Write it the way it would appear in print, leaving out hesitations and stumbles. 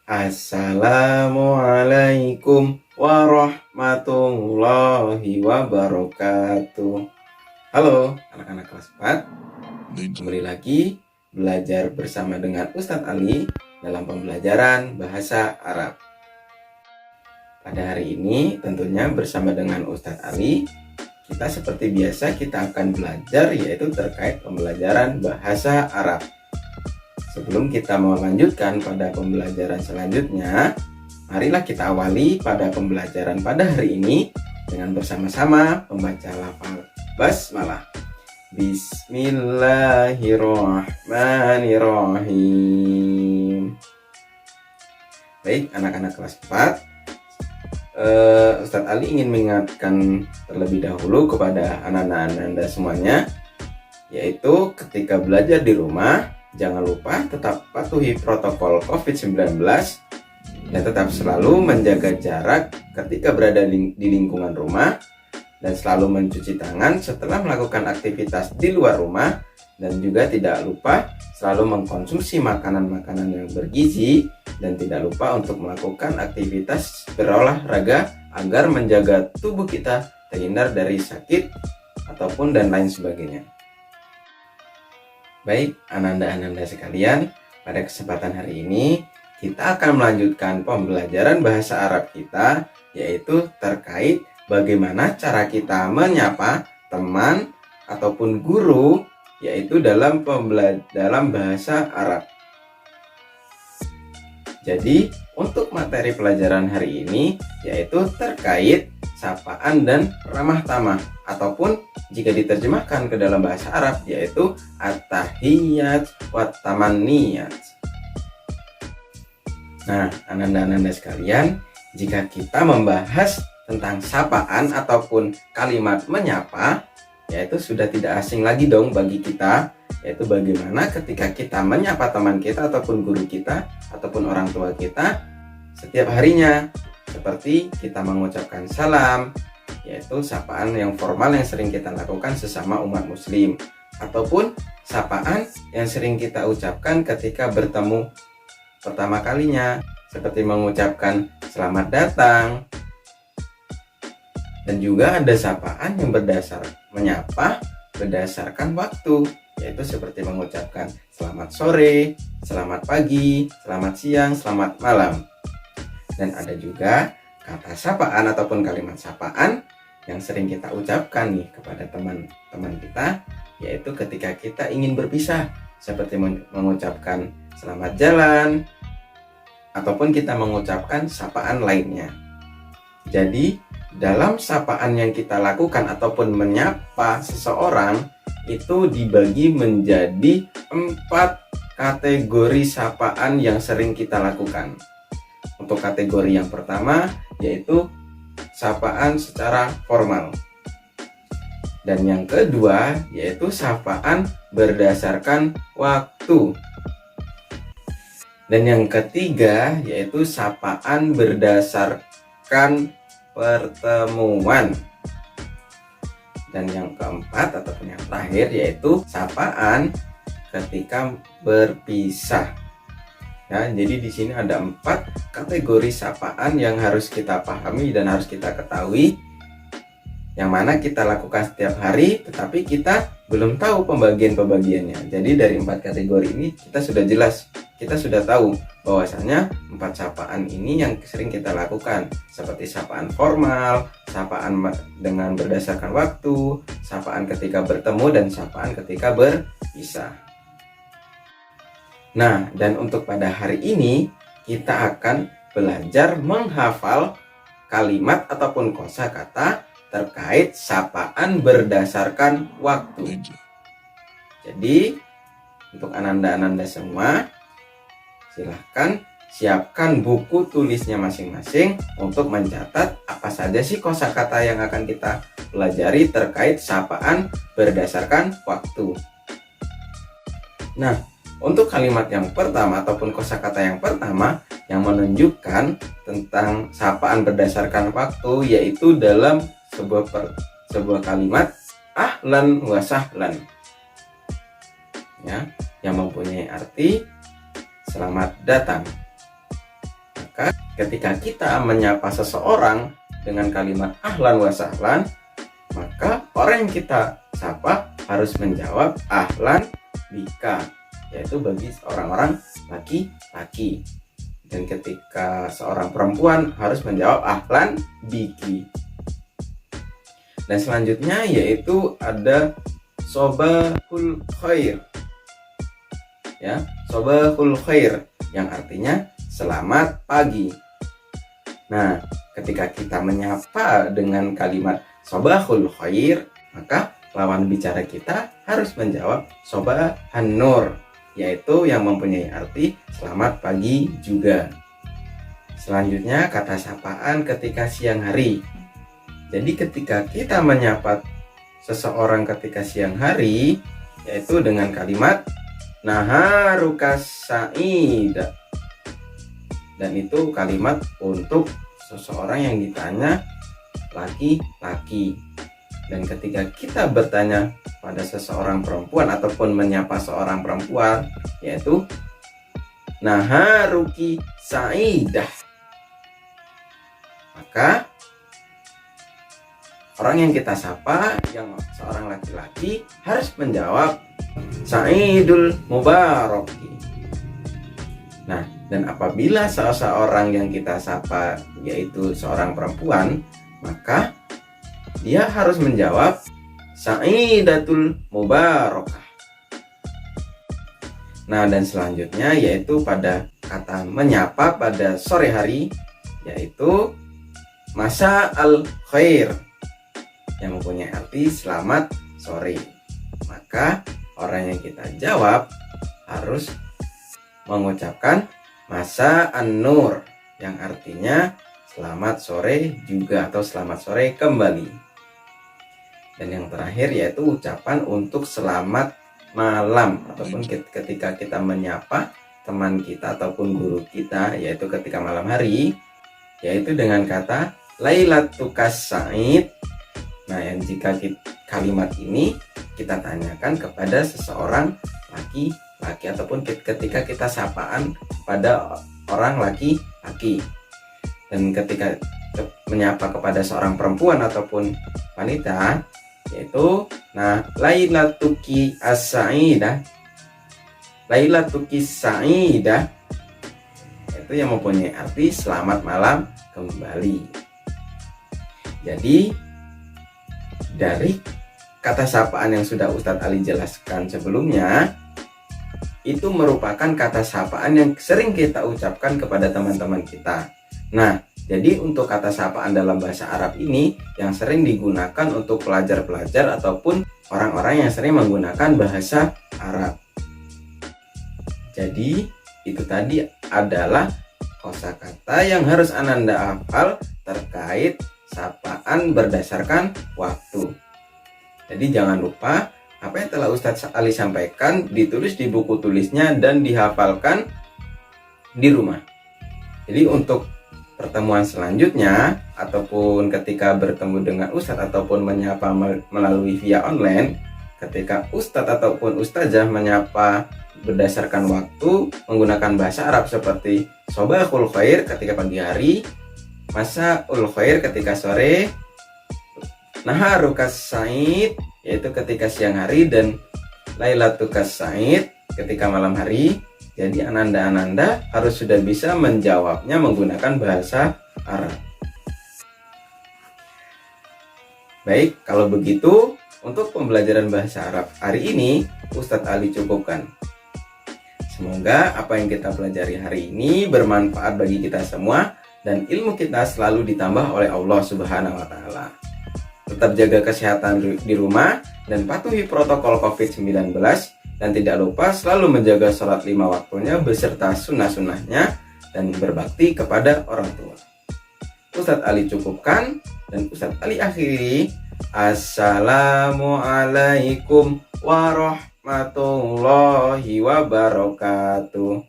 Assalamualaikum warahmatullahi wabarakatuh. Halo anak-anak kelas 4, kembali lagi belajar bersama dengan Ustadz Ali dalam pembelajaran bahasa Arab. Pada hari ini tentunya bersama dengan Ustadz Ali, kita seperti biasa kita akan belajar yaitu terkait pembelajaran bahasa Arab. Sebelum kita melanjutkan pada pembelajaran selanjutnya, marilah kita awali pada pembelajaran pada hari ini dengan bersama-sama membaca lafal basmalah. Bismillahirrahmanirrahim. Baik, anak-anak kelas 4, Ustadz Ali ingin mengingatkan terlebih dahulu kepada anak-anak Anda semuanya, yaitu ketika belajar di rumah, jangan lupa tetap patuhi protokol COVID-19 dan tetap selalu menjaga jarak ketika berada di lingkungan rumah, dan selalu mencuci tangan setelah melakukan aktivitas di luar rumah, dan juga tidak lupa selalu mengkonsumsi makanan-makanan yang bergizi, dan tidak lupa untuk melakukan aktivitas berolahraga agar menjaga tubuh kita terhindar dari sakit ataupun dan lain sebagainya. Baik, ananda-ananda sekalian, pada kesempatan hari ini kita akan melanjutkan pembelajaran bahasa Arab kita, yaitu terkait bagaimana cara kita menyapa teman ataupun guru, yaitu dalam bahasa Arab. Jadi, untuk materi pelajaran hari ini yaitu terkait sapaan dan ramah tamah, ataupun jika diterjemahkan ke dalam bahasa Arab yaitu at-tahiyyat wa tamanniyat. Nah, ananda-ananda sekalian, jika kita membahas tentang sapaan ataupun kalimat menyapa, yaitu sudah tidak asing lagi dong bagi kita, yaitu bagaimana ketika kita menyapa teman kita ataupun guru kita ataupun orang tua kita setiap harinya, seperti kita mengucapkan salam, yaitu sapaan yang formal yang sering kita lakukan sesama umat muslim, ataupun sapaan yang sering kita ucapkan ketika bertemu pertama kalinya, seperti mengucapkan selamat datang. Dan juga ada sapaan yang menyapa berdasarkan waktu, yaitu seperti mengucapkan selamat sore, selamat pagi, selamat siang, selamat malam. Dan ada juga kata sapaan ataupun kalimat sapaan yang sering kita ucapkan nih kepada teman-teman kita, yaitu ketika kita ingin berpisah, seperti mengucapkan selamat jalan, ataupun kita mengucapkan sapaan lainnya. Jadi, dalam sapaan yang kita lakukan ataupun menyapa seseorang, itu dibagi menjadi 4 kategori sapaan yang sering kita lakukan. Untuk kategori yang pertama yaitu sapaan secara formal, dan yang kedua yaitu sapaan berdasarkan waktu, dan yang ketiga yaitu sapaan berdasarkan pertemuan, dan yang keempat ataupun yang terakhir yaitu sapaan ketika berpisah. Nah, jadi di sini ada 4 kategori sapaan yang harus kita pahami dan harus kita ketahui, yang mana kita lakukan setiap hari, tetapi kita belum tahu pembagian-pembagiannya. Jadi dari 4 kategori ini kita sudah jelas, kita sudah tahu bahwasanya 4 sapaan ini yang sering kita lakukan, seperti sapaan formal, sapaan dengan berdasarkan waktu, sapaan ketika bertemu, dan sapaan ketika berpisah. Nah, dan untuk pada hari ini kita akan belajar menghafal kalimat ataupun kosakata terkait sapaan berdasarkan waktu. Jadi, untuk ananda-ananda semua, silahkan siapkan buku tulisnya masing-masing untuk mencatat apa saja sih kosakata yang akan kita pelajari terkait sapaan berdasarkan waktu. Nah, untuk kalimat yang pertama ataupun kosakata yang pertama yang menunjukkan tentang sapaan berdasarkan waktu, yaitu dalam sebuah kalimat ahlan wa sahlan, ya, yang mempunyai arti selamat datang. Maka ketika kita menyapa seseorang dengan kalimat ahlan wa sahlan, maka orang yang kita sapa harus menjawab ahlan bika, yaitu bagi orang-orang laki-laki. Dan ketika seorang perempuan harus menjawab ahlan biki. Dan selanjutnya yaitu ada sobahul khair. Ya, sobahul khair yang artinya selamat pagi. Nah, ketika kita menyapa dengan kalimat sobahul khair, maka lawan bicara kita harus menjawab sobahan nur, yaitu yang mempunyai arti selamat pagi juga. Selanjutnya kata sapaan ketika siang hari. Jadi ketika kita menyapa seseorang ketika siang hari, yaitu dengan kalimat naharukas sa'ida. Dan itu kalimat untuk seseorang yang ditanya laki-laki. Dan ketika kita bertanya pada seseorang perempuan ataupun menyapa seorang perempuan, yaitu naharuki sa'idah, maka orang yang kita sapa yang seorang laki-laki harus menjawab sa'idul mubaraki. Nah, dan apabila seseorang yang kita sapa yaitu seorang perempuan, maka dia harus menjawab sa'idatul mubarakah. Nah, dan selanjutnya yaitu pada kata menyapa pada sore hari, yaitu masa al khair, yang mempunyai arti selamat sore. Maka orang yang kita jawab harus mengucapkan masa an-nur, yang artinya selamat sore juga atau selamat sore kembali. Dan yang terakhir yaitu ucapan untuk selamat malam, ataupun ketika kita menyapa teman kita ataupun guru kita, yaitu ketika malam hari, yaitu dengan kata lailatukas sa'id. Nah, yang jika kalimat ini kita tanyakan kepada seseorang laki-laki ataupun ketika kita sapaan pada orang laki-laki. Dan ketika menyapa kepada seorang perempuan ataupun wanita, yaitu lailatuki as-sa'idah, lailatuki sa'idah, itu yang mempunyai arti selamat malam kembali. Jadi dari kata sapaan yang sudah Ustadz Ali jelaskan sebelumnya, itu merupakan kata sapaan yang sering kita ucapkan kepada teman-teman kita. Nah, jadi untuk kata sapaan dalam bahasa Arab ini yang sering digunakan untuk pelajar-pelajar ataupun orang-orang yang sering menggunakan bahasa Arab. Jadi itu tadi adalah kosakata yang harus Ananda hafal terkait sapaan berdasarkan waktu. Jadi jangan lupa apa yang telah Ustadz Ali sampaikan ditulis di buku tulisnya dan dihafalkan di rumah. Jadi untuk pertemuan selanjutnya ataupun ketika bertemu dengan Ustadz ataupun menyapa melalui via online, ketika Ustadz ataupun Ustazah menyapa berdasarkan waktu menggunakan bahasa Arab seperti sobahul khair ketika pagi hari, masaul khair ketika sore, naharukas sa'id yaitu ketika siang hari, dan lailatukas sa'id ketika malam hari. Jadi ananda-ananda harus sudah bisa menjawabnya menggunakan bahasa Arab. Baik, kalau begitu untuk pembelajaran bahasa Arab hari ini Ustadz Ali cukupkan. Semoga apa yang kita pelajari hari ini bermanfaat bagi kita semua dan ilmu kita selalu ditambah oleh Allah Subhanahu wa Ta'ala. Tetap jaga kesehatan di rumah dan patuhi protokol COVID-19. Dan tidak lupa selalu menjaga sholat 5 waktunya beserta sunnah-sunnahnya dan berbakti kepada orang tua. Ustadz Ali cukupkan dan Ustadz Ali akhiri. Assalamualaikum warahmatullahi wabarakatuh.